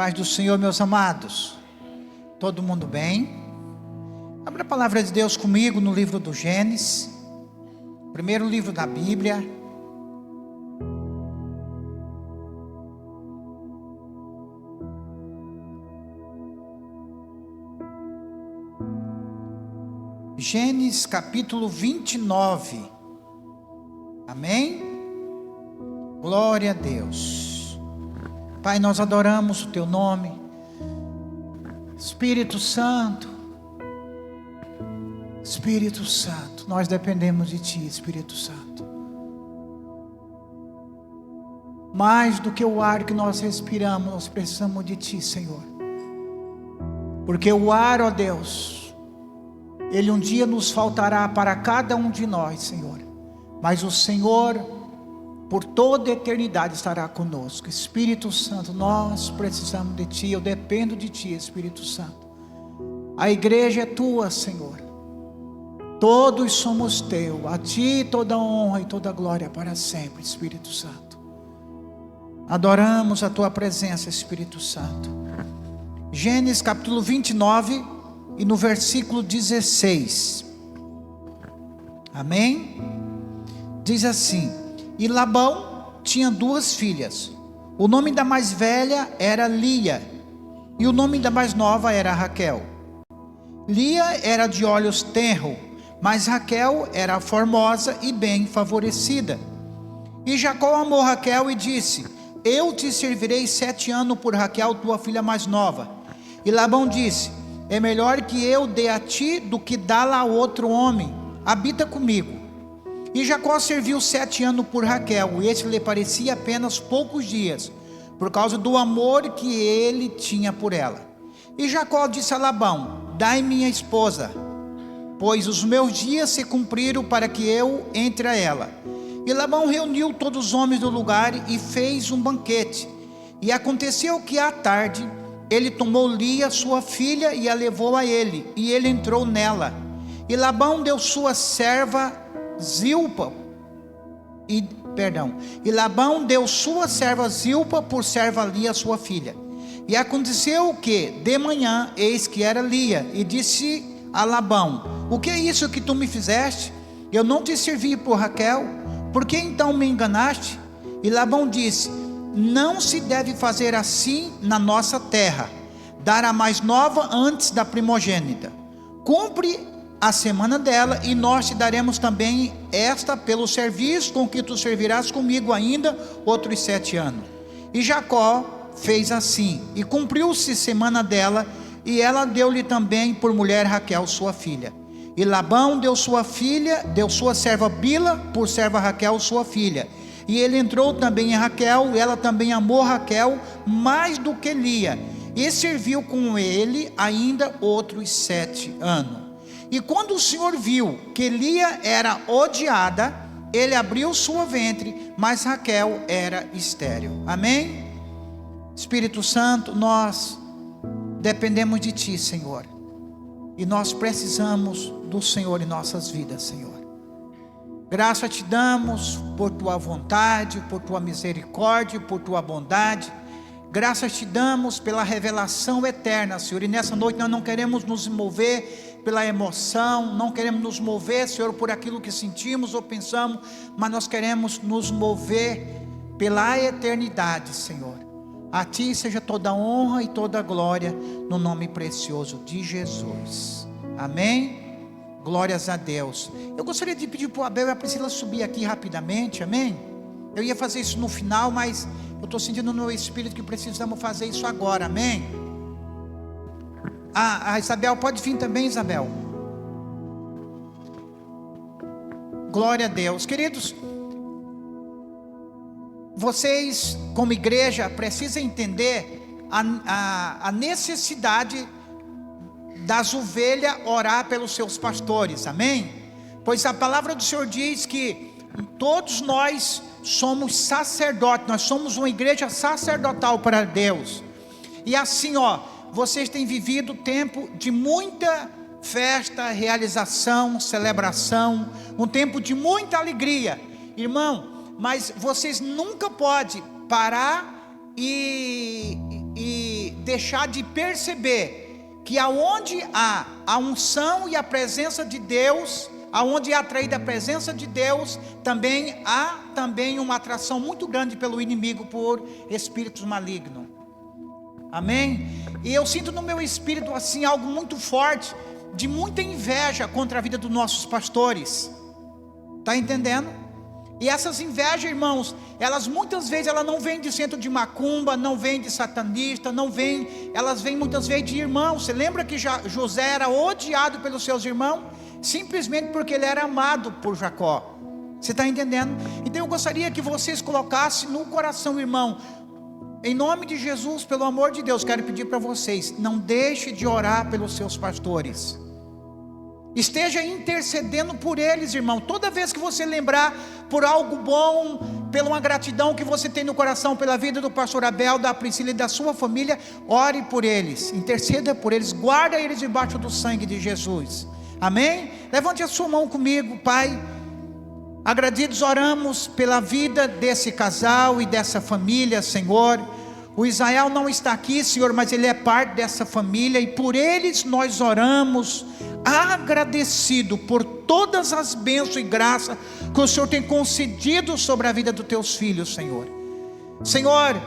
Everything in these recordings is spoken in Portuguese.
Paz do Senhor, meus amados. Todo mundo bem? Abra a palavra de Deus comigo no livro do Gênesis, primeiro livro da Bíblia. Gênesis capítulo 29. Amém? Glória a Deus. Pai, nós adoramos o Teu nome. Espírito Santo, nós dependemos de Ti, Espírito Santo. Mais do que o ar que nós respiramos, nós precisamos de Ti, Senhor. Porque o ar, ó Deus, ele um dia nos faltará para cada um de nós, Senhor. Mas o Senhor, por toda a eternidade, estará conosco. Espírito Santo, nós precisamos de Ti, eu dependo de Ti, Espírito Santo. A igreja é Tua, Senhor. Todos somos Teu. A Ti toda a honra e toda a glória para sempre, Espírito Santo. Adoramos a Tua presença, Espírito Santo. Gênesis capítulo 29 e no versículo 16. Amém? Diz assim: E Labão tinha duas filhas. O nome da mais velha era Lia, e o nome da mais nova era Raquel. Lia era de olhos tenros, mas Raquel era formosa e bem favorecida. E Jacó amou Raquel e disse: Eu te servirei 7 anos por Raquel, tua filha mais nova. E Labão disse: É melhor que eu dê a ti do que dá-la a outro homem. Habita comigo. E Jacó serviu 7 anos por Raquel, e este lhe parecia apenas poucos dias, por causa do amor que ele tinha por ela. E Jacó disse a Labão: Dai minha esposa, pois os meus dias se cumpriram para que eu entre a ela. E Labão reuniu todos os homens do lugar e fez um banquete. E aconteceu que à tarde ele tomou Lia, sua filha, e a levou a ele, e ele entrou nela. E Labão deu sua serva Zilpa, e Labão deu sua serva Zilpa por serva Lia, sua filha. E aconteceu que de manhã, eis que era Lia, e disse a Labão: O que é isso que tu me fizeste? Eu não te servi por Raquel, por que então me enganaste? E Labão disse: Não se deve fazer assim na nossa terra, dar a mais nova antes da primogênita. Cumpre a semana dela, e nós te daremos também esta pelo serviço com que tu servirás comigo ainda outros 7 anos. E Jacó fez assim, e cumpriu-se semana dela, e ela deu-lhe também por mulher Raquel, sua filha. E Labão deu sua serva Bila por serva Raquel, sua filha. E ele entrou também em Raquel, e ela também amou Raquel mais do que Lia, e serviu com ele ainda outros 7 anos. E quando o Senhor viu que Lia era odiada, ele abriu sua ventre, mas Raquel era estéril. Amém? Espírito Santo, nós dependemos de Ti, Senhor, e nós precisamos do Senhor em nossas vidas, Senhor. Graça te damos por Tua vontade, por Tua misericórdia, por Tua bondade. Graças te damos pela revelação eterna, Senhor, e nessa noite nós não queremos nos mover pela emoção, não queremos nos mover, Senhor, por aquilo que sentimos ou pensamos, mas nós queremos nos mover pela eternidade, Senhor. A Ti seja toda a honra e toda a glória, no nome precioso de Jesus. Amém? Glórias a Deus. Eu gostaria de pedir para o Abel e a Priscila subir aqui rapidamente, amém? Eu ia fazer isso no final, mas eu estou sentindo no meu espírito que precisamos fazer isso agora, amém? A Isabel, pode vir também, Isabel. Glória a Deus. Queridos, vocês como igreja precisam entender a necessidade das ovelhas orar pelos seus pastores, amém? Pois a palavra do Senhor diz que todos nós somos sacerdotes, nós somos uma igreja sacerdotal para Deus. E assim, vocês têm vivido tempo de muita festa, realização, celebração, um tempo de muita alegria, irmão. Mas vocês nunca podem parar e deixar de perceber que aonde há a unção e a presença de Deus, aonde é atraída a presença de Deus, também há uma atração muito grande pelo inimigo por espíritos malignos. Amém? E eu sinto no meu espírito assim algo muito forte, de muita inveja contra a vida dos nossos pastores. Está entendendo? E essas invejas, irmãos, elas muitas vezes não vêm de centro de macumba, não vêm de satanista, elas vêm muitas vezes de irmãos. Você lembra que José era odiado pelos seus irmãos? Simplesmente porque ele era amado por Jacó. Você está entendendo? Então eu gostaria que vocês colocassem no coração, irmão, em nome de Jesus, pelo amor de Deus, quero pedir para vocês, não deixe de orar pelos seus pastores. Esteja intercedendo por eles, irmão. Toda vez que você lembrar por algo bom, pela uma gratidão que você tem no coração pela vida do pastor Abel, da Priscila e da sua família, ore por eles, interceda por eles, guarda eles debaixo do sangue de Jesus. Amém? Levante a sua mão comigo, Pai. Agradecidos oramos pela vida desse casal e dessa família, Senhor. O Israel não está aqui, Senhor, mas ele é parte dessa família, e por eles nós oramos, agradecido por todas as bênçãos e graças que o Senhor tem concedido sobre a vida dos teus filhos, Senhor. Senhor,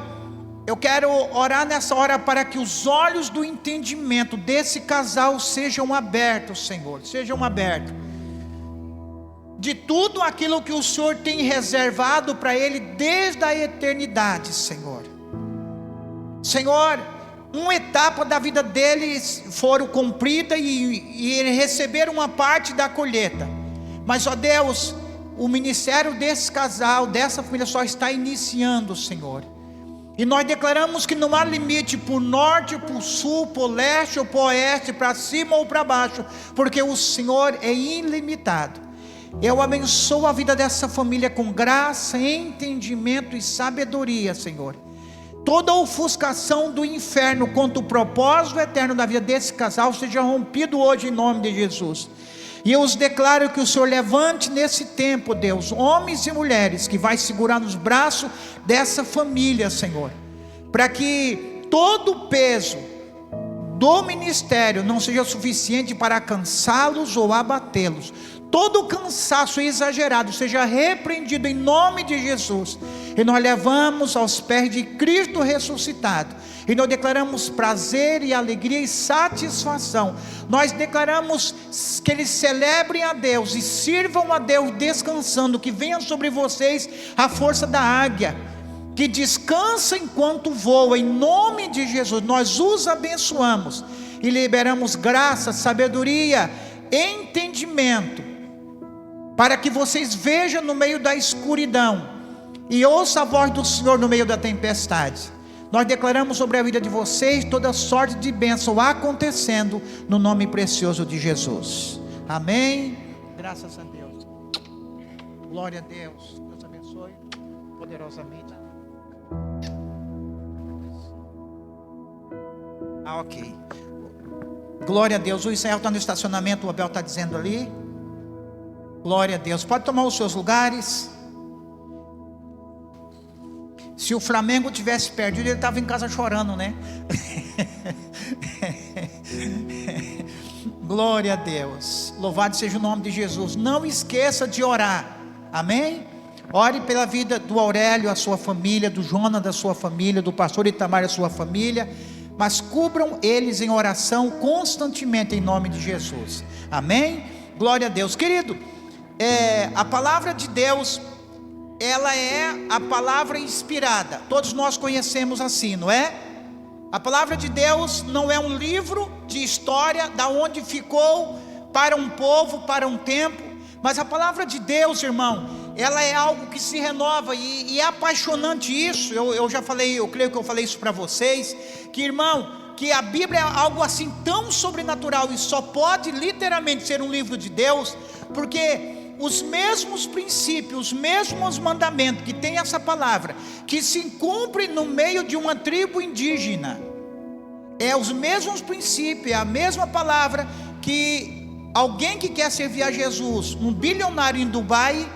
eu quero orar nessa hora para que os olhos do entendimento desse casal sejam abertos, Senhor, sejam abertos de tudo aquilo que o Senhor tem reservado para ele desde a eternidade, Senhor. Senhor, uma etapa da vida deles foram cumprida e receberam uma parte da colheita, mas ó Deus, o ministério desse casal, dessa família só está iniciando, Senhor. E nós declaramos que não há limite por norte, por sul, por leste ou por oeste, para cima ou para baixo, porque o Senhor é ilimitado. Eu abençoo a vida dessa família com graça, entendimento e sabedoria, Senhor. Toda ofuscação do inferno contra o propósito eterno da vida desse casal seja rompido hoje em nome de Jesus. E eu os declaro que o Senhor levante nesse tempo, Deus, homens e mulheres que vai segurar nos braços dessa família, Senhor, para que todo o peso do ministério não seja suficiente para cansá-los ou abatê-los. Todo o cansaço exagerado seja repreendido em nome de Jesus. E nós levamos aos pés de Cristo ressuscitado. E nós declaramos prazer e alegria e satisfação. Nós declaramos que eles celebrem a Deus e sirvam a Deus descansando. Que venha sobre vocês a força da águia, que descansa enquanto voa. Em nome de Jesus nós os abençoamos e liberamos graça, sabedoria, entendimento, para que vocês vejam no meio da escuridão e ouçam a voz do Senhor no meio da tempestade. Nós declaramos sobre a vida de vocês toda sorte de bênção acontecendo no nome precioso de Jesus. Amém. Graças a Deus. Glória a Deus. Deus abençoe poderosamente. Ok. Glória a Deus. O Israel está no estacionamento, o Abel está dizendo ali. Glória a Deus. Pode tomar os seus lugares. Se o Flamengo tivesse perdido, ele estava em casa chorando, né? Glória a Deus. Louvado seja o nome de Jesus. Não esqueça de orar. Amém? Ore pela vida do Aurélio, a sua família, do Jonas, da sua família, do pastor Itamar, a sua família. Mas cubram eles em oração constantemente em nome de Jesus. Amém? Glória a Deus. Querido, a palavra de Deus, ela é a palavra inspirada. Todos nós conhecemos assim, não é? A palavra de Deus não é um livro de história da onde ficou para um povo, para um tempo. Mas a palavra de Deus, irmão, ela é algo que se renova, e é apaixonante isso. Eu já falei, eu creio que eu falei isso para vocês, que irmão, que a Bíblia é algo assim tão sobrenatural, e só pode literalmente ser um livro de Deus, porque os mesmos princípios, os mesmos mandamentos que tem essa palavra, que se cumpre no meio de uma tribo indígena, é os mesmos princípios, é a mesma palavra que alguém que quer servir a Jesus, um bilionário em Dubai,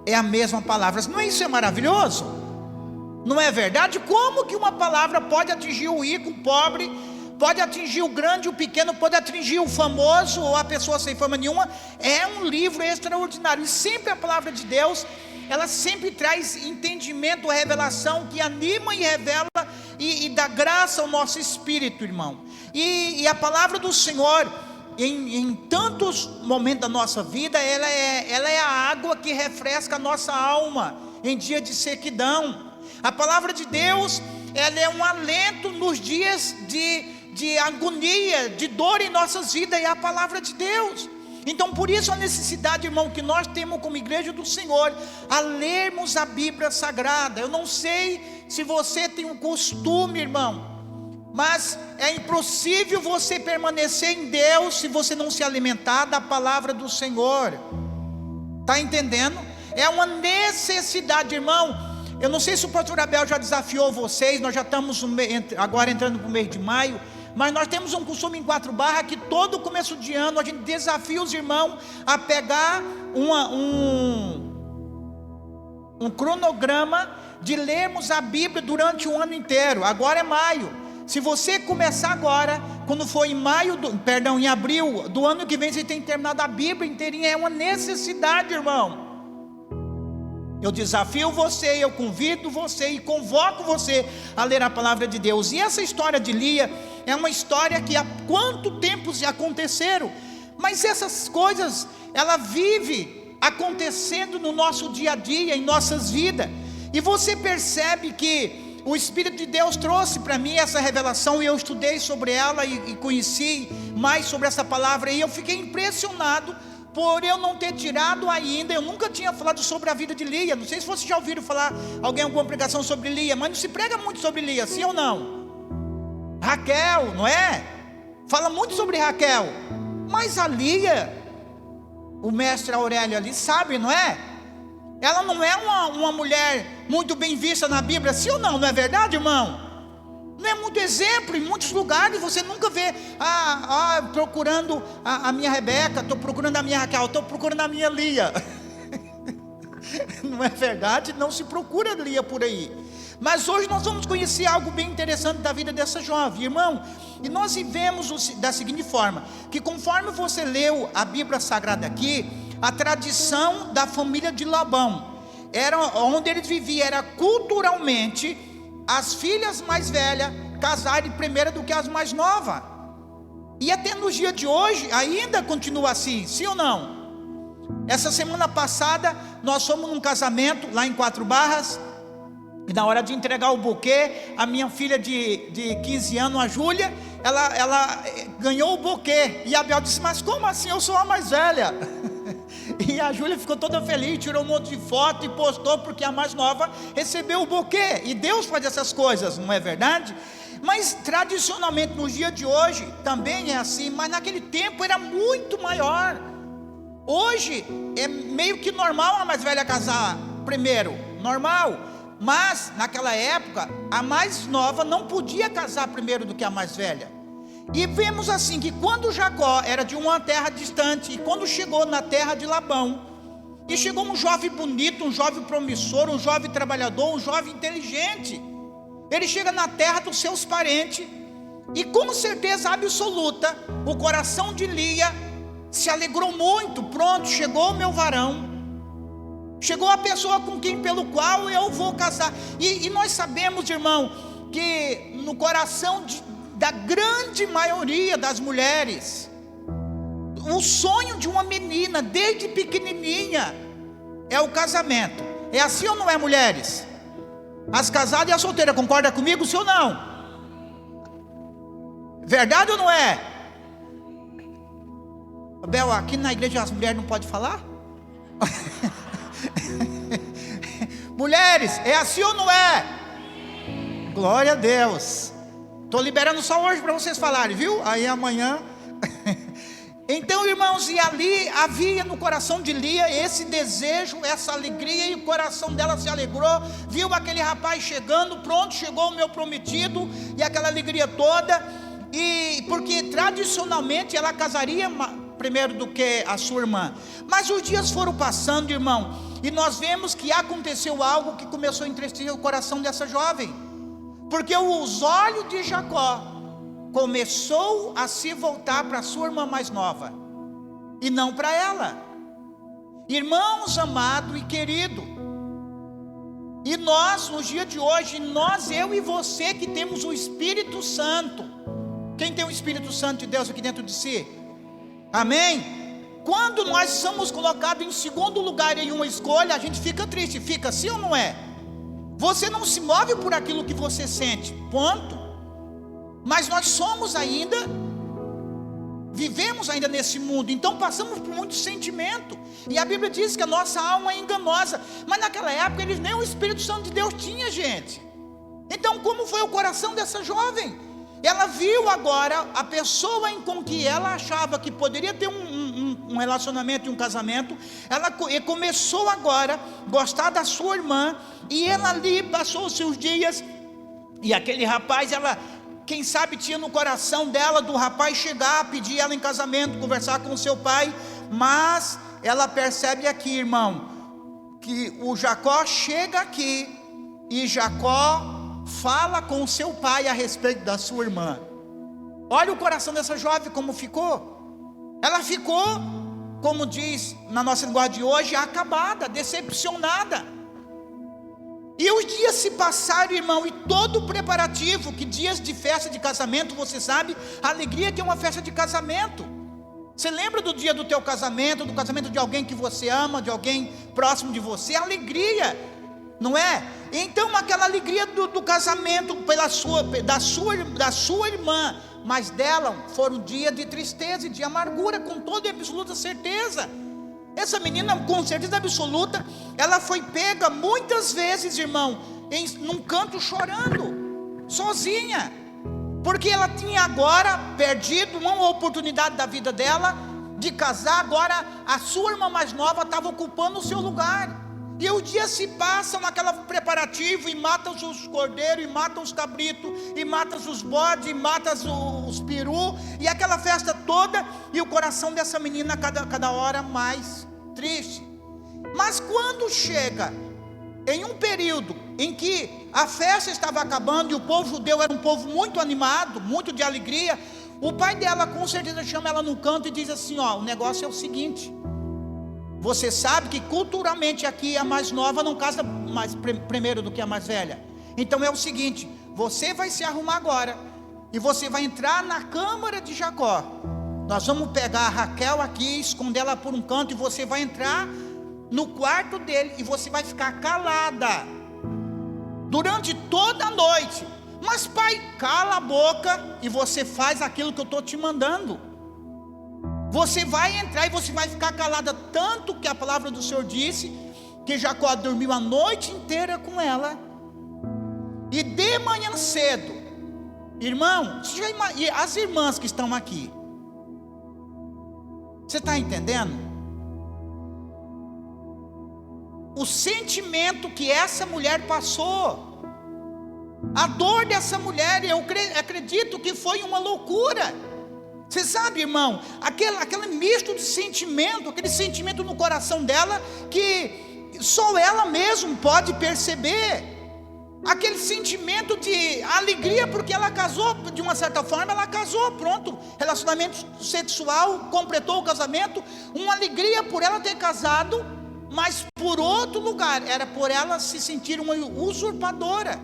é a mesma palavra. Não é isso, é maravilhoso? Não é verdade? Como que uma palavra pode atingir o rico, o pobre, pode atingir o grande, o pequeno, pode atingir o famoso ou a pessoa sem fama nenhuma? É um livro extraordinário. E sempre a palavra de Deus, ela sempre traz entendimento, revelação, que anima e revela e dá graça ao nosso espírito, irmão. E a palavra do Senhor, em tantos momentos da nossa vida, ela é a água que refresca a nossa alma em dia de sequidão. A palavra de Deus, ela é um alento nos dias de agonia, de dor em nossas vidas, é a palavra de Deus. Então por isso a necessidade, irmão, que nós temos como igreja do Senhor, a lermos a Bíblia Sagrada. Eu não sei se você tem um costume, irmão, mas é impossível você permanecer em Deus se você não se alimentar da palavra do Senhor. Está entendendo? É uma necessidade, irmão. Eu não sei se o pastor Abel já desafiou vocês. Nós já estamos agora entrando para o mês de maio, mas nós temos um costume em Quatro Barras, que todo começo de ano a gente desafia os irmãos a pegar um cronograma de lermos a Bíblia durante o ano inteiro. Agora é maio. Se você começar agora, quando for em em abril do ano que vem, você tem terminado a Bíblia inteirinha. É uma necessidade, irmão. Eu desafio você, eu convido você e convoco você a ler a palavra de Deus. E essa história de Lia é uma história que há quanto tempo se aconteceram, mas essas coisas, ela vive acontecendo no nosso dia a dia, em nossas vidas. E você percebe que o Espírito de Deus trouxe para mim essa revelação, e eu estudei sobre ela e conheci mais sobre essa palavra, e eu fiquei impressionado por eu não ter tirado ainda. Eu nunca tinha falado sobre a vida de Lia. Não sei se vocês já ouviram falar alguma pregação sobre Lia, mas não se prega muito sobre Lia, sim ou não? Raquel, não é? Fala muito sobre Raquel, mas a Lia, o mestre Aurélio ali sabe, não é? Ela não é uma mulher muito bem vista na Bíblia, sim ou não? Não é verdade, irmão? Não é muito exemplo, em muitos lugares você nunca vê, procurando a minha Rebeca, estou procurando a minha Raquel, estou procurando a minha Lia. Não é verdade? Não se procura Lia por aí. Mas hoje nós vamos conhecer algo bem interessante da vida dessa jovem, irmão. E nós vivemos da seguinte forma, que conforme você leu a Bíblia Sagrada aqui, a tradição da família de Labão, era onde eles viviam, era culturalmente as filhas mais velhas casarem primeiro do que as mais novas. E até nos dias de hoje ainda continua assim, sim ou não? Essa semana passada nós fomos num casamento lá em Quatro Barras, e na hora de entregar o buquê, a minha filha de 15 anos, a Júlia, ela ganhou o buquê. E a Bel disse: mas como assim? Eu sou a mais velha. E a Júlia ficou toda feliz, tirou um monte de foto e postou, porque a mais nova recebeu o buquê. E Deus faz essas coisas, não é verdade? Mas tradicionalmente nos dias de hoje também é assim, mas naquele tempo era muito maior. Hoje é meio que normal a mais velha casar primeiro, normal. Mas naquela época a mais nova não podia casar primeiro do que a mais velha. E vemos assim que quando Jacó era de uma terra distante, e quando chegou na terra de Labão, e chegou um jovem bonito, um jovem promissor, um jovem trabalhador, um jovem inteligente, ele chega na terra dos seus parentes, e com certeza absoluta, o coração de Lia se alegrou muito. Pronto, chegou o meu varão, chegou a pessoa pelo qual eu vou casar. E nós sabemos, irmão, que no coração da grande maioria das mulheres, o sonho de uma menina desde pequenininha é o casamento. É assim ou não é, mulheres? As casadas e as solteiras, concorda comigo, sim ou não? Verdade ou não é? Bel, aqui na igreja as mulheres não podem falar? Mulheres, é assim ou não é? Glória a Deus. Estou liberando só hoje para vocês falarem, viu? Aí amanhã. Então, irmãos, e ali havia no coração de Lia esse desejo, essa alegria, e o coração dela se alegrou. Viu aquele rapaz chegando, pronto, chegou o meu prometido, e aquela alegria toda. E porque tradicionalmente ela casaria primeiro do que a sua irmã. Mas os dias foram passando, irmão, e nós vemos que aconteceu algo que começou a entristecer o coração dessa jovem, porque os olhos de Jacó começou a se voltar para a sua irmã mais nova, e não para ela. Irmãos amado e querido, e nós, nos dias de hoje, eu e você que temos o Espírito Santo. Quem tem o Espírito Santo de Deus aqui dentro de si? Amém? Quando nós somos colocados em segundo lugar em uma escolha, a gente fica triste. Fica sim ou não é? Você não se move por aquilo que você sente, ponto. Mas nós somos ainda, vivemos ainda nesse mundo, então passamos por muito sentimento. E a Bíblia diz que a nossa alma é enganosa. Mas naquela época eles nem o Espírito Santo de Deus tinha, gente. Então como foi o coração dessa jovem? Ela viu agora a pessoa com que ela achava que poderia ter um relacionamento e um casamento. Ela começou agora a gostar da sua irmã, e ela ali passou os seus dias, e aquele rapaz, ela, quem sabe, tinha no coração dela do rapaz chegar, pedir ela em casamento, conversar com o seu pai. Mas ela percebe aqui, irmão, que o Jacó chega aqui, e Jacó fala com o seu pai a respeito da sua irmã. Olha o coração dessa jovem como ficou. Ela ficou, como diz na nossa linguagem de hoje, acabada, decepcionada. E os dias se passaram, irmão, e todo o preparativo, que dias de festa de casamento, você sabe, a alegria que é uma festa de casamento. Você lembra do dia do teu casamento, do casamento de alguém que você ama, de alguém próximo de você? Alegria, não é? Então aquela alegria do casamento da sua irmã, mas dela foram dias de tristeza e de amargura, com toda e absoluta certeza. Essa menina, com certeza absoluta, ela foi pega muitas vezes, irmão, num canto chorando, sozinha, porque ela tinha agora perdido uma oportunidade da vida dela de casar. Agora a sua irmã mais nova estava ocupando o seu lugar. E os dias se passam naquela preparativo, e matam os cordeiros, e matam os cabritos, e matam os bodes, e matam os peru, e aquela festa toda, e o coração dessa menina cada hora mais triste. Mas quando chega em um período em que a festa estava acabando, e o povo judeu era um povo muito animado, muito de alegria, o pai dela com certeza chama ela no canto e diz assim: ó, o negócio é o seguinte, você sabe que culturalmente aqui a mais nova não casa mais primeiro do que a mais velha. Então é o seguinte, você vai se arrumar agora, e você vai entrar na câmara de Jacó. Nós vamos pegar a Raquel aqui, esconder ela por um canto, e você vai entrar no quarto dele, e você vai ficar calada durante toda a noite. Mas pai, cala a boca, e você faz aquilo que eu estou te mandando. Você vai entrar e você vai ficar calada, tanto que a palavra do Senhor disse que Jacó dormiu a noite inteira com ela, e de manhã cedo, irmão, e as irmãs que estão aqui, você está entendendo? O sentimento que essa mulher passou, a dor dessa mulher, eu acredito que foi uma loucura. Você sabe, irmão, aquele misto de sentimento, aquele sentimento no coração dela, que só ela mesma pode perceber. Aquele sentimento de alegria, porque ela casou, de uma certa forma ela casou, pronto, relacionamento sexual, completou o casamento, uma alegria por ela ter casado, mas por outro lugar, era por ela se sentir uma usurpadora.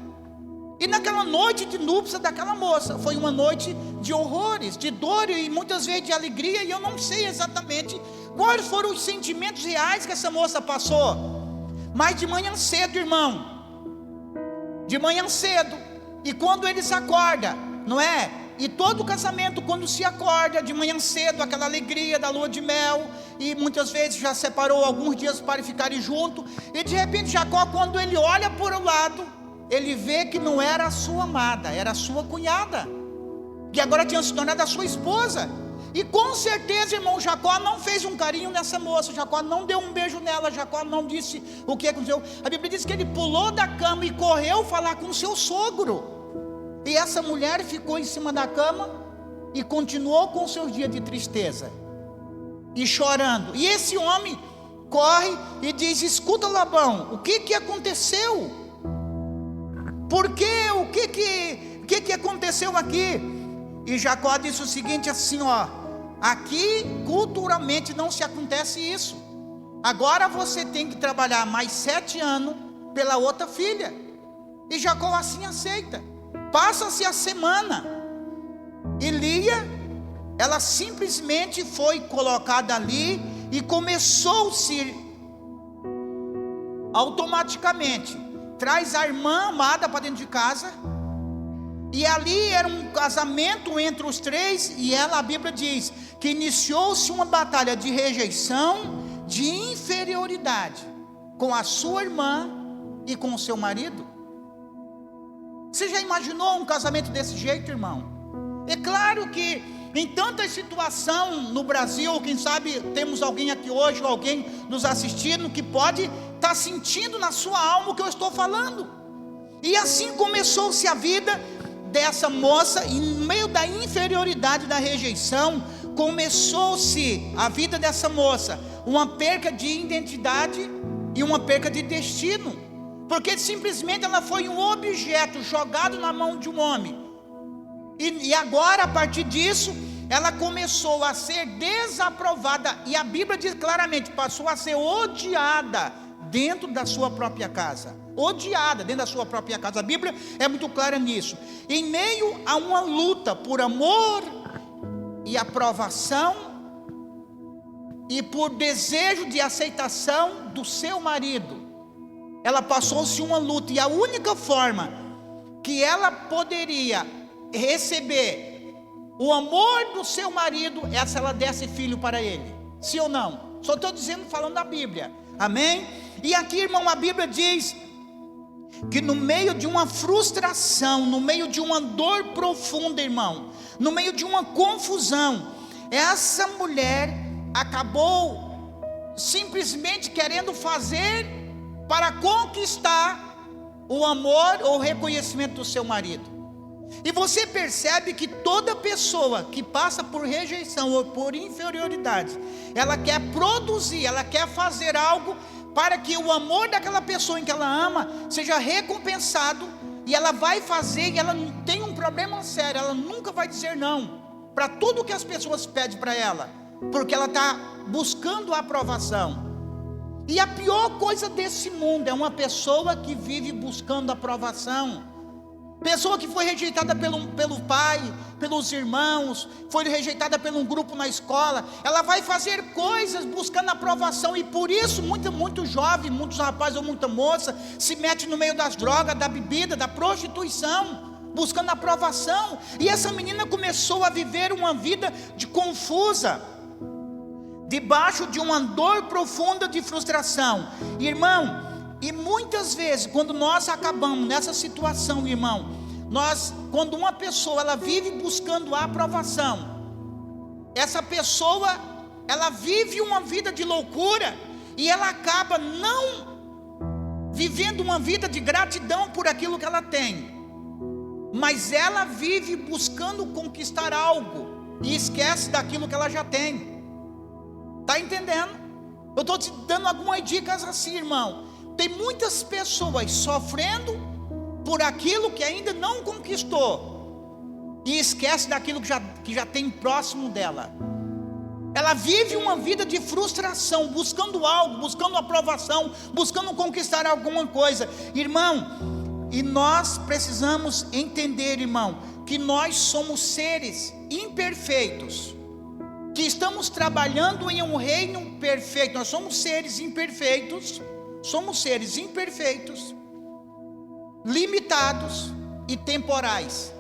E naquela noite de núpcias daquela moça, foi uma noite de horrores, de dor e muitas vezes de alegria, e eu não sei exatamente quais foram os sentimentos reais que essa moça passou. Mas de manhã cedo, irmão, de manhã cedo, e quando eles acordam, não é? E todo casamento, quando se acorda de manhã cedo, aquela alegria da lua de mel, e muitas vezes já separou alguns dias para ficarem juntos, e de repente Jacó, quando ele olha por um lado, ele vê que não era a sua amada, era a sua cunhada, que agora tinha se tornado a sua esposa. E com certeza, irmão, Jacó não fez um carinho nessa moça, Jacó não deu um beijo nela, Jacó não disse o que aconteceu. A Bíblia diz que ele pulou da cama e correu falar com o seu sogro. E essa mulher ficou em cima da cama e continuou com seus dias de tristeza. e chorando. E esse homem corre e diz: escuta, Labão, o que aconteceu? Por quê? O que aconteceu aqui? E Jacó disse o seguinte assim, ó: aqui culturalmente não se acontece isso. Agora você tem que trabalhar mais 7 anos pela outra filha. E Jacó assim aceita. Passa-se a semana, e Lia, ela simplesmente foi colocada ali, e começou-se automaticamente, traz a irmã amada para dentro de casa, e ali era um casamento entre os três, e ela, a Bíblia diz, que iniciou-se uma batalha de rejeição, de inferioridade, com a sua irmã e com o seu marido. Você já imaginou um casamento desse jeito, irmão? É claro que em tanta situação no Brasil, ou quem sabe temos alguém aqui hoje, ou alguém nos assistindo, que pode estar sentindo na sua alma o que eu estou falando. E assim começou-se a vida dessa moça, em meio da inferioridade, da rejeição, começou-se a vida dessa moça, uma perca de identidade e uma perca de destino, porque simplesmente ela foi um objeto jogado na mão de um homem, e agora, a partir disso, ela começou a ser desaprovada, e a Bíblia diz claramente, passou a ser odiada dentro da sua própria casa. Odiada dentro da sua própria casa. A Bíblia é muito clara nisso. Em meio a uma luta por amor e aprovação, e por desejo de aceitação do seu marido, ela passou-se uma luta, e a única forma que ela poderia receber o amor do seu marido é se ela desse filho para ele. Sim ou não? Só estou dizendo, falando da Bíblia. Amém? E aqui, irmão, a Bíblia diz que no meio de uma frustração, no meio de uma dor profunda, irmão, no meio de uma confusão, essa mulher acabou simplesmente querendo fazer para conquistar o amor ou o reconhecimento do seu marido. E você percebe que toda pessoa que passa por rejeição ou por inferioridade, ela quer produzir, ela quer fazer algo para que o amor daquela pessoa em que ela ama seja recompensado, e ela vai fazer, e ela tem um problema sério, ela nunca vai dizer não para tudo que as pessoas pedem para ela, porque ela está buscando a aprovação. E a pior coisa desse mundo é uma pessoa que vive buscando aprovação. Pessoa que foi rejeitada pelo pai, pelos irmãos, foi rejeitada por um grupo na escola, ela vai fazer coisas buscando aprovação, e por isso muito jovem, muitos rapazes ou muita moça se mete no meio das drogas, da bebida, da prostituição, buscando aprovação. E essa menina começou a viver uma vida confusa, debaixo de uma dor profunda de frustração, irmão. E muitas vezes, quando nós acabamos nessa situação, irmão, quando uma pessoa ela vive buscando a aprovação, essa pessoa ela vive uma vida de loucura, e ela acaba não vivendo uma vida de gratidão por aquilo que ela tem, mas ela vive buscando conquistar algo e esquece daquilo que ela já tem. Está entendendo? Eu estou te dando algumas dicas assim, irmão. Tem muitas pessoas sofrendo por aquilo que ainda não conquistou, e esquece daquilo que já tem próximo dela. Ela vive uma vida de frustração, buscando algo, buscando aprovação, buscando conquistar alguma coisa, irmão. E nós precisamos entender, irmão, que nós somos seres imperfeitos, que estamos trabalhando em um reino perfeito. Nós somos seres imperfeitos, limitados e temporais,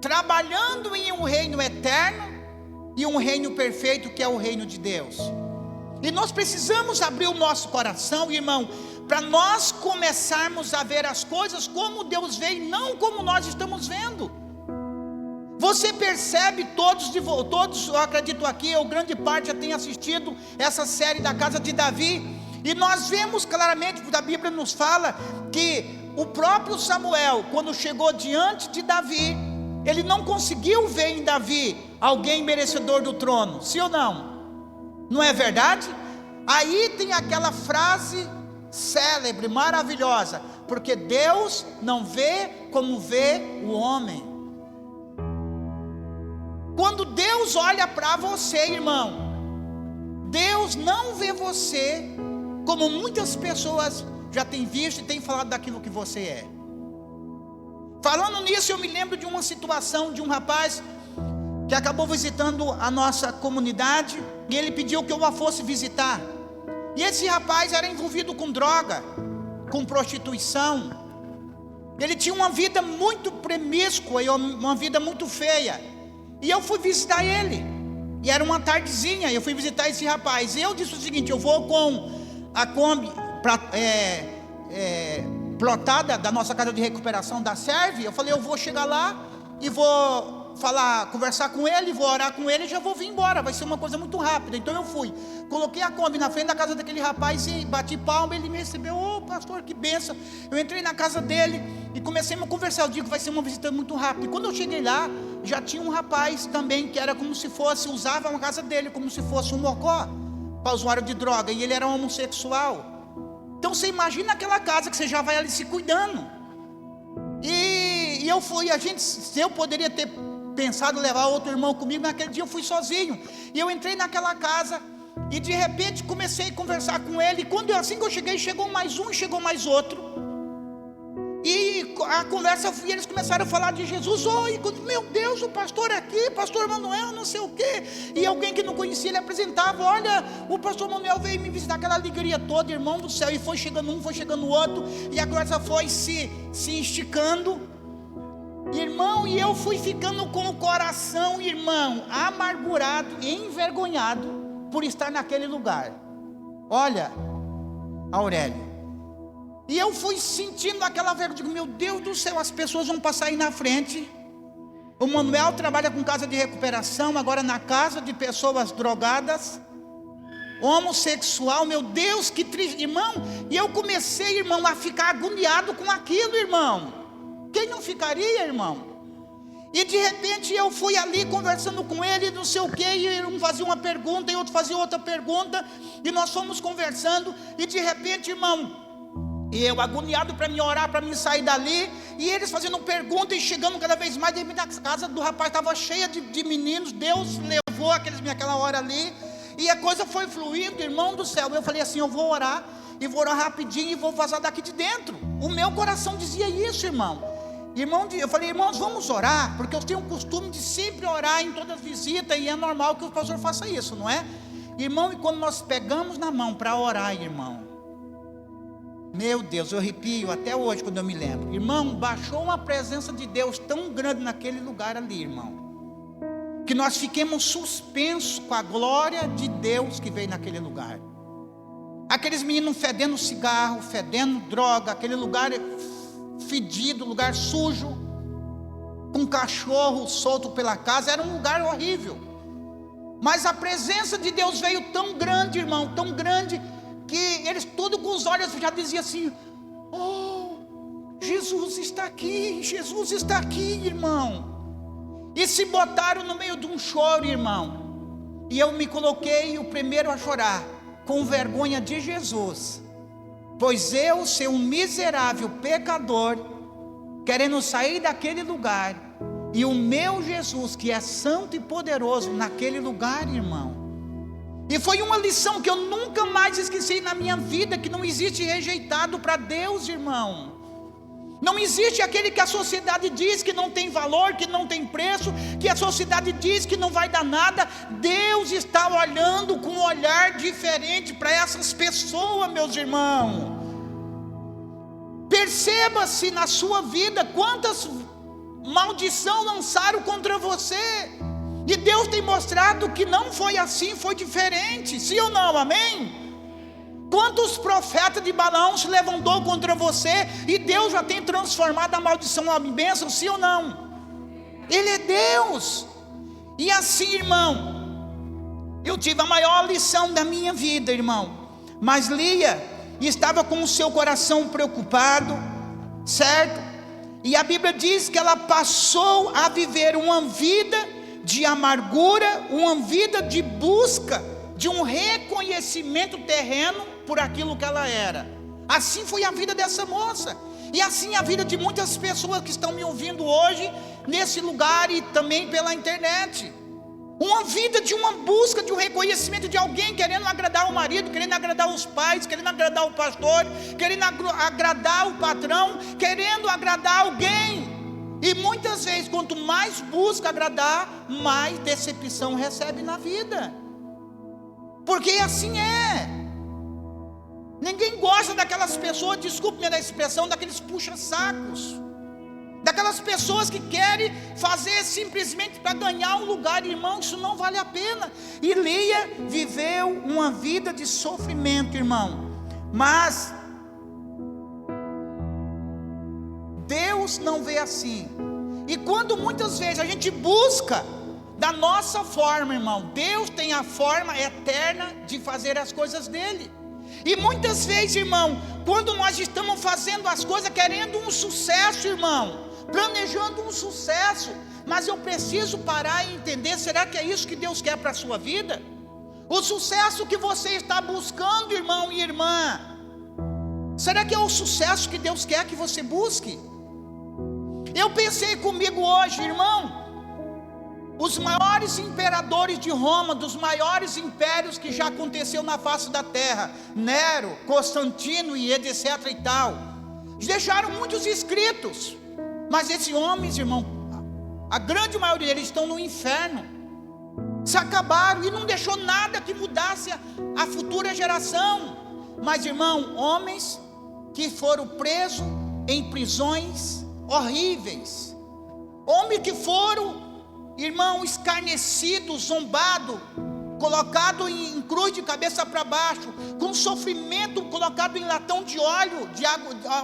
trabalhando em um reino eterno e um reino perfeito, que é o reino de Deus. E nós precisamos abrir o nosso coração, irmão, para nós começarmos a ver as coisas como Deus vê, e não como nós estamos vendo. Você percebe, todos, eu acredito aqui, ou grande parte já tem assistido essa série da casa de Davi, e nós vemos claramente, a Bíblia nos fala que o próprio Samuel, quando chegou diante de Davi, ele não conseguiu ver em Davi alguém merecedor do trono, sim ou não? Não é verdade? Aí tem aquela frase célebre, maravilhosa: porque Deus não vê como vê o homem. Quando Deus olha para você, irmão, Deus não vê você como muitas pessoas já têm visto e têm falado daquilo que você é. Falando nisso, eu me lembro de uma situação de um rapaz que acabou visitando a nossa comunidade, e ele pediu que eu a fosse visitar. E esse rapaz era envolvido com droga, com prostituição. Ele tinha uma vida muito promíscua e uma vida muito feia. E eu fui visitar ele, e era uma tardezinha, eu fui visitar esse rapaz. E eu disse o seguinte: eu vou com a Kombi plotada da nossa casa de recuperação da Serve. Eu falei, eu vou chegar lá e vou conversar com ele, vou orar com ele e já vou vir embora, vai ser uma coisa muito rápida. Então eu fui, coloquei a Kombi na frente da casa daquele rapaz e bati palma. Ele me recebeu: ô pastor, que bênção. Eu entrei na casa dele e comecei a conversar. Eu digo, vai ser uma visita muito rápida. E quando eu cheguei lá, já tinha um rapaz também que era como se fosse, usava a casa dele como se fosse um mocó para usuário de droga, e ele era um homossexual. Então você imagina aquela casa que você já vai ali se cuidando. E eu fui, se eu poderia ter pensado levar outro irmão comigo, naquele dia eu fui sozinho. E eu entrei naquela casa e de repente comecei a conversar com ele. E assim que eu cheguei, chegou mais um e chegou mais outro. E a conversa, e eles começaram a falar de Jesus. Oi, meu Deus, o pastor aqui, pastor Manuel, não sei o quê. E alguém que não conhecia, ele apresentava: olha, o pastor Manuel veio me visitar. Aquela alegria toda, irmão do céu. E foi chegando um, foi chegando o outro, e a conversa foi se esticando, irmão. E eu fui ficando com o coração, irmão, amargurado e envergonhado por estar naquele lugar. Olha, Aurélio, e eu fui sentindo aquela vergonha. Digo, meu Deus do céu, as pessoas vão passar aí na frente. O Manuel trabalha com casa de recuperação, agora na casa de pessoas drogadas, homossexual. Meu Deus, que triste, irmão. E eu comecei, irmão, a ficar agoniado com aquilo, irmão. Quem não ficaria, irmão? E de repente eu fui ali conversando com ele, não sei o que, e um fazia uma pergunta e outro fazia outra pergunta, e nós fomos conversando. E de repente, irmão, e eu agoniado para me orar, para me sair dali, e eles fazendo pergunta e chegando cada vez mais. De repente a casa do rapaz estava cheia de meninos. Deus levou aquela hora ali, e a coisa foi fluindo, irmão do céu. Eu falei assim, eu vou orar, e vou orar rapidinho, e vou vazar daqui de dentro. O meu coração dizia isso, irmão. Eu falei, irmãos, vamos orar, porque eu tenho o costume de sempre orar em todas as visitas, e é normal que o pastor faça isso, não é? Irmão, e quando nós pegamos na mão para orar, irmão, meu Deus, eu arrepio até hoje quando eu me lembro. Irmão, baixou uma presença de Deus tão grande naquele lugar ali, irmão, que nós fiquemos suspensos com a glória de Deus que veio naquele lugar. Aqueles meninos fedendo cigarro, fedendo droga, aquele lugar fedido, lugar sujo, com cachorro solto pela casa, era um lugar horrível. Mas a presença de Deus veio tão grande, irmão, tão grande, que eles todos com os olhos já diziam assim: oh, Jesus está aqui, Jesus está aqui, irmão. E se botaram no meio de um choro, irmão, e eu me coloquei o primeiro a chorar, com vergonha de Jesus, pois eu, ser um miserável pecador, querendo sair daquele lugar, e o meu Jesus, que é santo e poderoso, naquele lugar, irmão. E foi uma lição que eu nunca mais esqueci na minha vida, que não existe rejeitado para Deus, irmão. Não existe aquele que a sociedade diz que não tem valor, que não tem preço, que a sociedade diz que não vai dar nada. Deus está olhando com um olhar diferente para essas pessoas, meus irmãos. Perceba-se na sua vida quantas maldições lançaram contra você. E Deus tem mostrado que não foi assim, foi diferente. Sim ou não, amém? Quantos profetas de Balaão se levantou contra você, e Deus já tem transformado a maldição em bênção, sim ou não? Ele é Deus. E assim, irmão, eu tive a maior lição da minha vida, irmão. Mas Lia estava com o seu coração preocupado, certo? E a Bíblia diz que ela passou a viver uma vida de amargura, uma vida de busca de um reconhecimento terreno por aquilo que ela era. Assim foi a vida dessa moça, e assim a vida de muitas pessoas que estão me ouvindo hoje, nesse lugar e também pela internet. Uma vida de uma busca de um reconhecimento de alguém, querendo agradar o marido, querendo agradar os pais, querendo agradar o pastor, querendo agradar o patrão, querendo agradar alguém. E muitas vezes, quanto mais busca agradar, mais decepção recebe na vida. Porque assim é. Ninguém gosta daquelas pessoas, desculpe-me da expressão, daqueles puxa-sacos, daquelas pessoas que querem fazer simplesmente para ganhar um lugar. Irmão, isso não vale a pena. E Lia viveu uma vida de sofrimento, irmão, mas Deus não vê assim. E quando muitas vezes a gente busca da nossa forma, irmão, Deus tem a forma eterna de fazer as coisas dele. E muitas vezes, irmão, quando nós estamos fazendo as coisas querendo um sucesso, irmão, planejando um sucesso, mas eu preciso parar e entender: será que é isso que Deus quer para a sua vida? O sucesso que você está buscando, irmão e irmã, será que é o sucesso que Deus quer que você busque? Eu pensei comigo hoje, irmão, os maiores imperadores de Roma, dos maiores impérios que já aconteceu na face da terra, Nero, Constantino e etc e tal, deixaram muitos escritos, mas esses homens, irmão, a grande maioria deles estão no inferno, se acabaram, e não deixou nada que mudasse a futura geração. Mas, irmão, homens que foram presos em prisões horríveis, homens que foram, irmão, escarnecido, zombado, colocado em cruz de cabeça para baixo, com sofrimento, colocado em latão de óleo,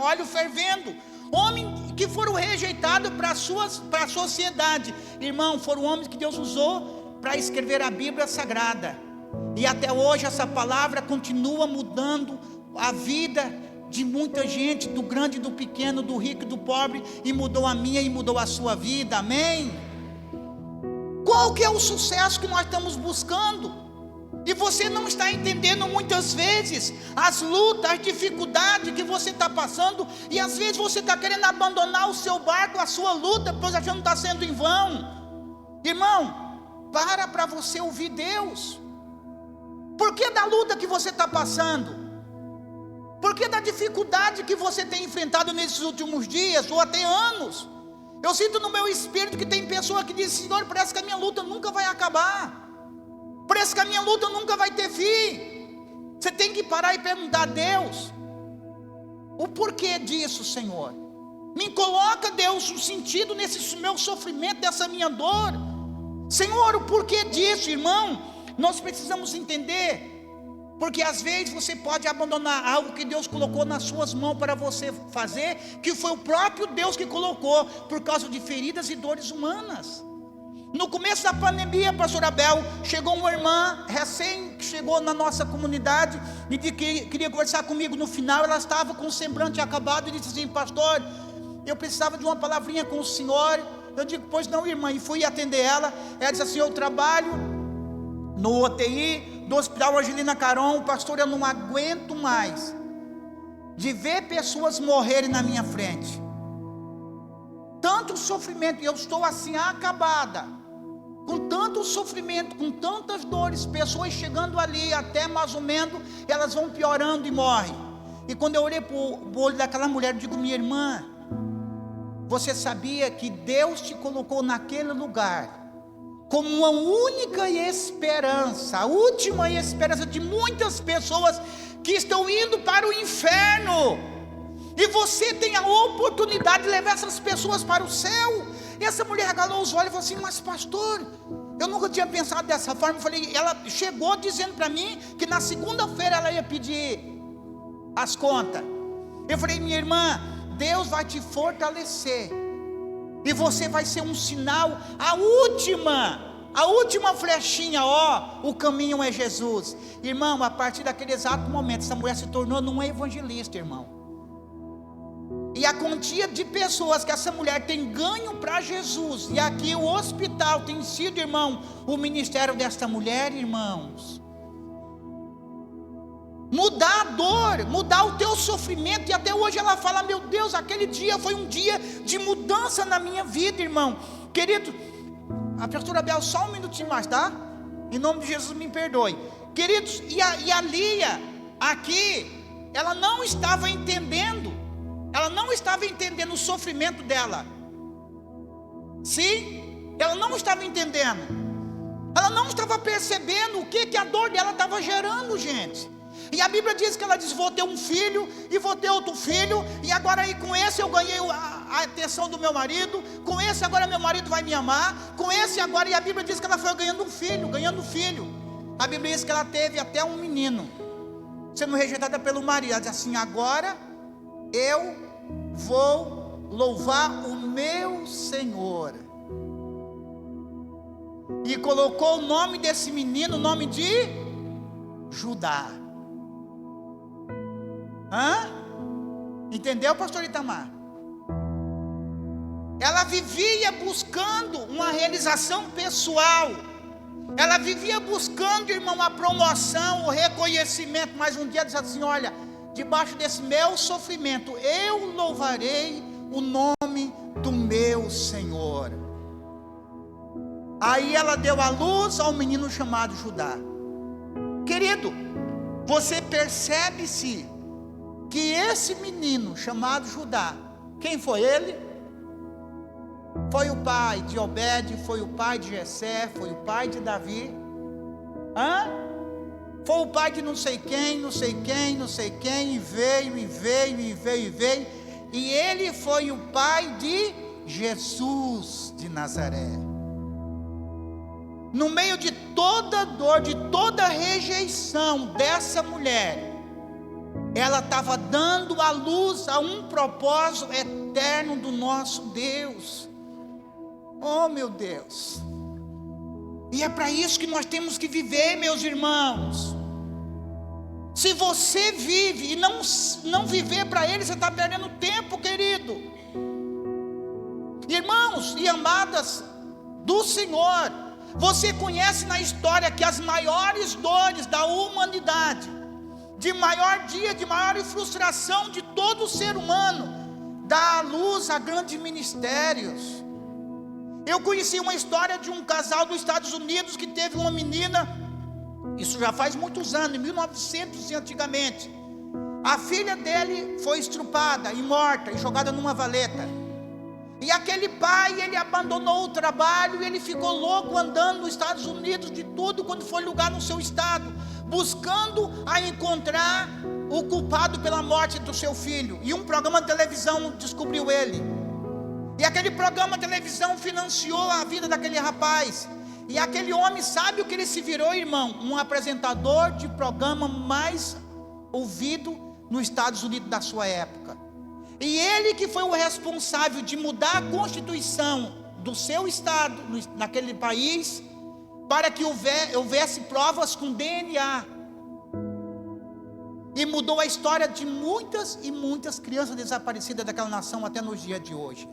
óleo fervendo, homens que foram rejeitados para a sociedade. Irmão, foram homens que Deus usou para escrever a Bíblia Sagrada, e até hoje essa palavra continua mudando a vida de muita gente, do grande e do pequeno, do rico e do pobre, e mudou a minha e mudou a sua vida. Amém? Qual que é o sucesso que nós estamos buscando? E você não está entendendo muitas vezes as lutas, as dificuldades que você está passando, e às vezes você está querendo abandonar o seu barco, a sua luta, pois achando que está sendo em vão. Irmão, para você ouvir Deus. Por que da luta que você está passando? Por que da dificuldade que você tem enfrentado nesses últimos dias, ou até anos? Eu sinto no meu espírito que tem pessoa que diz: Senhor, parece que a minha luta nunca vai acabar, parece que a minha luta nunca vai ter fim. Você tem que parar e perguntar a Deus: o porquê disso, Senhor? Me coloca, Deus, um sentido nesse meu sofrimento, dessa minha dor. Senhor, o porquê disso, irmão? Nós precisamos entender. Porque às vezes você pode abandonar algo que Deus colocou nas suas mãos para você fazer, que foi o próprio Deus que colocou, por causa de feridas e dores humanas. No começo da pandemia, pastor Abel, chegou uma irmã, recém chegou na nossa comunidade, e queria conversar comigo. No final ela estava com o semblante acabado e disse assim: pastor, eu precisava de uma palavrinha com o senhor. Eu digo: pois não, irmã, e fui atender ela. Ela disse assim: eu trabalho no UTI do Hospital Angelina Caron, pastor, eu não aguento mais de ver pessoas morrerem na minha frente, tanto sofrimento, e eu estou assim acabada, com tanto sofrimento, com tantas dores, pessoas chegando ali, até mais ou menos, elas vão piorando e morrem. E quando eu olhei para o olho daquela mulher, eu digo: minha irmã, você sabia que Deus te colocou naquele lugar como uma única esperança, a última esperança de muitas pessoas que estão indo para o inferno, e você tem a oportunidade de levar essas pessoas para o céu? E essa mulher regalou os olhos e falou assim: mas pastor, eu nunca tinha pensado dessa forma. Eu falei, ela chegou dizendo para mim que na segunda-feira ela ia pedir as contas. Eu falei: minha irmã, Deus vai te fortalecer, e você vai ser um sinal, a última flechinha, ó, o caminho é Jesus. Irmão, a partir daquele exato momento, essa mulher se tornou uma evangelista, irmão. E a quantia de pessoas que essa mulher tem ganho para Jesus, e aqui o hospital tem sido, irmão, o ministério desta mulher, irmãos. mudar a dor, mudar o teu sofrimento. E até hoje ela fala: meu Deus, aquele dia foi um dia de mudança na minha vida, irmão. Querido, a pastora Bel, só um minutinho mais, tá? Em nome de Jesus, me perdoe. Queridos, e a Lia aqui, ela não estava entendendo o sofrimento dela. Sim, ela não estava entendendo. Ela não estava percebendo o que a dor dela estava gerando, gente. E a Bíblia diz que ela diz: vou ter um filho, e vou ter outro filho, e agora aí com esse eu ganhei a atenção do meu marido, com esse agora meu marido vai me amar, com esse agora. E a Bíblia diz que ela foi ganhando um filho. A Bíblia diz que ela teve até um menino, sendo rejeitada pelo marido. Ela diz assim: agora eu vou louvar o meu Senhor. E colocou o nome desse menino, o nome de Judá. Entendeu, pastor Itamar? Ela vivia buscando uma realização pessoal. Ela vivia buscando, irmão, a promoção, o reconhecimento. Mas um dia diz assim: olha, debaixo desse meu sofrimento, eu louvarei o nome do meu Senhor. Aí ela deu à luz ao menino chamado Judá. Querido, você percebe-se que esse menino chamado Judá, quem foi ele? Foi o pai de Obed, foi o pai de Jessé, foi o pai de Davi. Foi o pai de não sei quem, e veio. E ele foi o pai de Jesus de Nazaré. No meio de toda dor, de toda rejeição dessa mulher, ela estava dando à luz a um propósito eterno do nosso Deus. Oh, meu Deus! E é para isso que nós temos que viver, meus irmãos. Se você vive e não viver para Ele, você está perdendo tempo, querido. Irmãos e amadas do Senhor, você conhece na história que as maiores dores da humanidade, de maior frustração de todo ser humano, dá à luz a grandes ministérios. Eu conheci uma história de um casal dos Estados Unidos que teve uma menina, isso já faz muitos anos, em 1900 antigamente. A filha dele foi estrupada e morta e jogada numa valeta. E aquele pai, ele abandonou o trabalho e ele ficou louco andando nos Estados Unidos de tudo quando foi lugar no seu estado, buscando a encontrar o culpado pela morte do seu filho. E um programa de televisão descobriu ele. E aquele programa de televisão financiou a vida daquele rapaz. E aquele homem, sabe o que ele se virou, irmão? Um apresentador de programa mais ouvido nos Estados Unidos da sua época. E ele que foi o responsável de mudar a constituição do seu estado, naquele país, para que houvesse provas com DNA. E mudou a história de muitas e muitas crianças desaparecidas daquela nação até nos dias de hoje.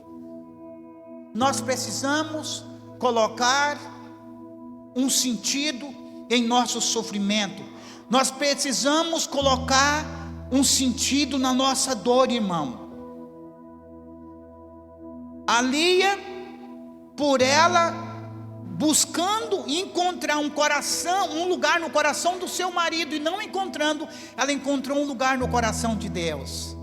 Nós precisamos colocar um sentido em nosso sofrimento. Nós precisamos colocar um sentido na nossa dor, irmão. A Lia, por ela buscando encontrar um lugar no coração do seu marido e não encontrando, ela encontrou um lugar no coração de Deus.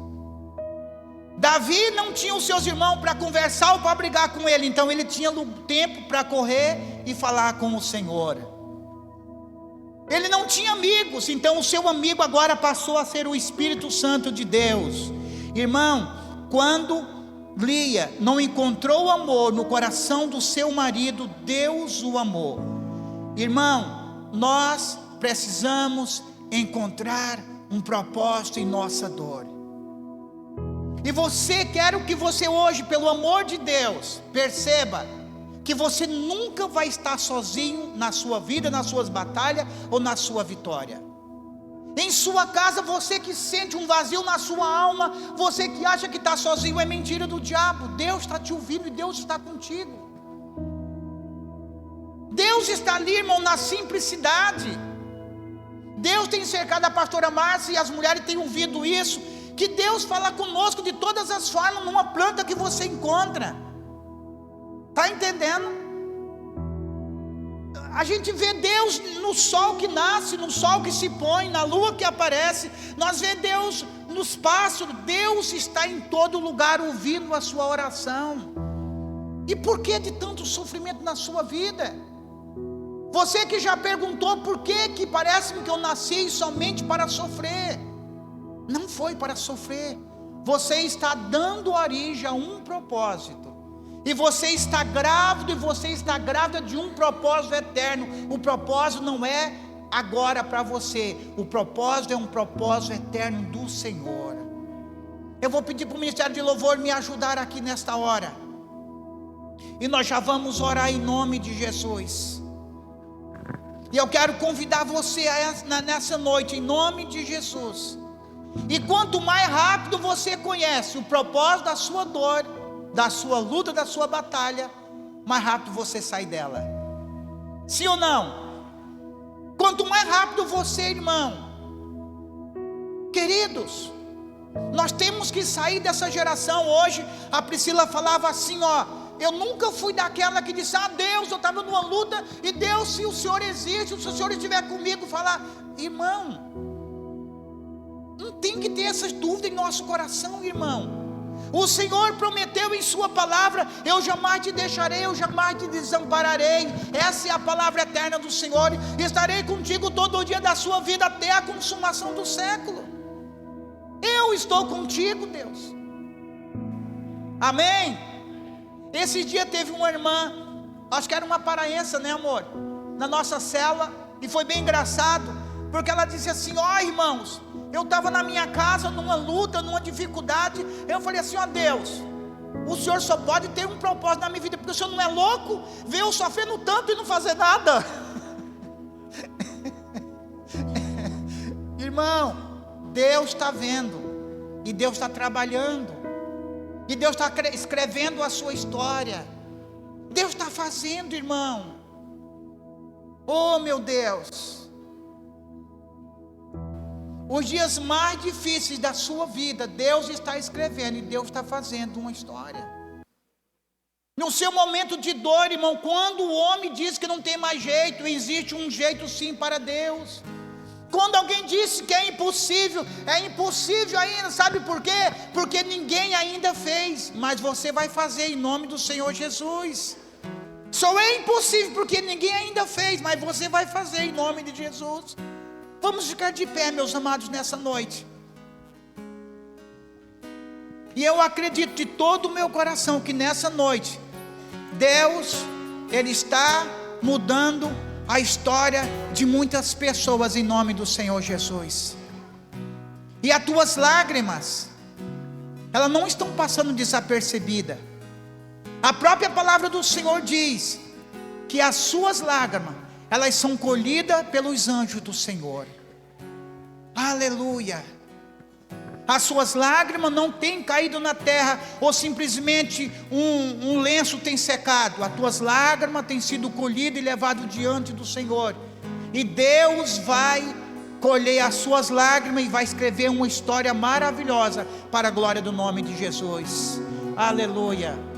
Davi não tinha os seus irmãos para conversar ou para brigar com ele, então ele tinha tempo para correr e falar com o Senhor. Ele não tinha amigos, então o seu amigo agora passou a ser o Espírito Santo de Deus. Irmão, quando Lia não encontrou amor no coração do seu marido, Deus o amou. Irmão, nós precisamos encontrar um propósito em nossa dor. E quero que você hoje, pelo amor de Deus, perceba que você nunca vai estar sozinho na sua vida, nas suas batalhas ou na sua vitória. Em sua casa, você que sente um vazio na sua alma, você que acha que está sozinho, é mentira do diabo. Deus está te ouvindo e Deus está contigo. Deus está ali, irmão, na simplicidade. Deus tem cercado a pastora Márcia e as mulheres têm ouvido isso, que Deus fala conosco de todas as formas, numa planta que você encontra. Está entendendo? A gente vê Deus no sol que nasce, no sol que se põe, na lua que aparece. Nós vemos Deus nos pássaros. Deus está em todo lugar ouvindo a sua oração. E por que de tanto sofrimento na sua vida? Você que já perguntou por que parece-me que eu nasci somente para sofrer. Não foi para sofrer. Você está dando origem a um propósito. E você está grávido, e você está grávida de um propósito eterno. O propósito não é agora para você. O propósito é um propósito eterno do Senhor. Eu vou pedir para o Ministério de Louvor me ajudar aqui nesta hora. E nós já vamos orar em nome de Jesus. E eu quero convidar você nessa noite, em nome de Jesus. E quanto mais rápido você conhece o propósito da sua dor, da sua luta, da sua batalha, mais rápido você sai dela. Sim ou não? Quanto mais rápido você, irmão. Queridos, nós temos que sair dessa geração. Hoje a Priscila falava assim, ó: eu nunca fui daquela que disse: ah, Deus, eu estava numa luta, e Deus, se o Senhor existe, se o Senhor estiver comigo, falar. Irmão, não tem que ter essas dúvidas em nosso coração, irmão. O Senhor prometeu em sua palavra: eu jamais te deixarei, eu jamais te desampararei. Essa é a palavra eterna do Senhor. Estarei contigo todo o dia da sua vida, até a consumação do século. Eu estou contigo, Deus. Amém. Esse dia teve uma irmã, acho que era uma paraense, né, amor, na nossa cela, e foi bem engraçado, porque ela disse assim: ó, irmãos, eu estava na minha casa, numa luta, numa dificuldade. Eu falei assim: ó Deus, o Senhor só pode ter um propósito na minha vida, porque o Senhor não é louco, ver eu sofrendo tanto e não fazer nada. Irmão, Deus está vendo, e Deus está trabalhando, e Deus está escrevendo a sua história. Deus está fazendo, irmão. Oh meu Deus, os dias mais difíceis da sua vida, Deus está escrevendo, e Deus está fazendo uma história. No seu momento de dor, irmão, quando o homem diz que não tem mais jeito, existe um jeito sim para Deus. Quando alguém disse que é impossível ainda, sabe por quê? Porque ninguém ainda fez, mas você vai fazer em nome do Senhor Jesus. Só é impossível porque ninguém ainda fez, mas você vai fazer em nome de Jesus. Vamos ficar de pé, meus amados, nessa noite. E eu acredito de todo o meu coração que nessa noite Deus, Ele está mudando a história de muitas pessoas em nome do Senhor Jesus. E as tuas lágrimas, elas não estão passando desapercebidas. A própria palavra do Senhor diz que as suas lágrimas, elas são colhidas pelos anjos do Senhor. Aleluia. As suas lágrimas não têm caído na terra, ou simplesmente um lenço tem secado. As tuas lágrimas têm sido colhidas e levadas diante do Senhor. E Deus vai colher as suas lágrimas e vai escrever uma história maravilhosa para a glória do nome de Jesus. Aleluia.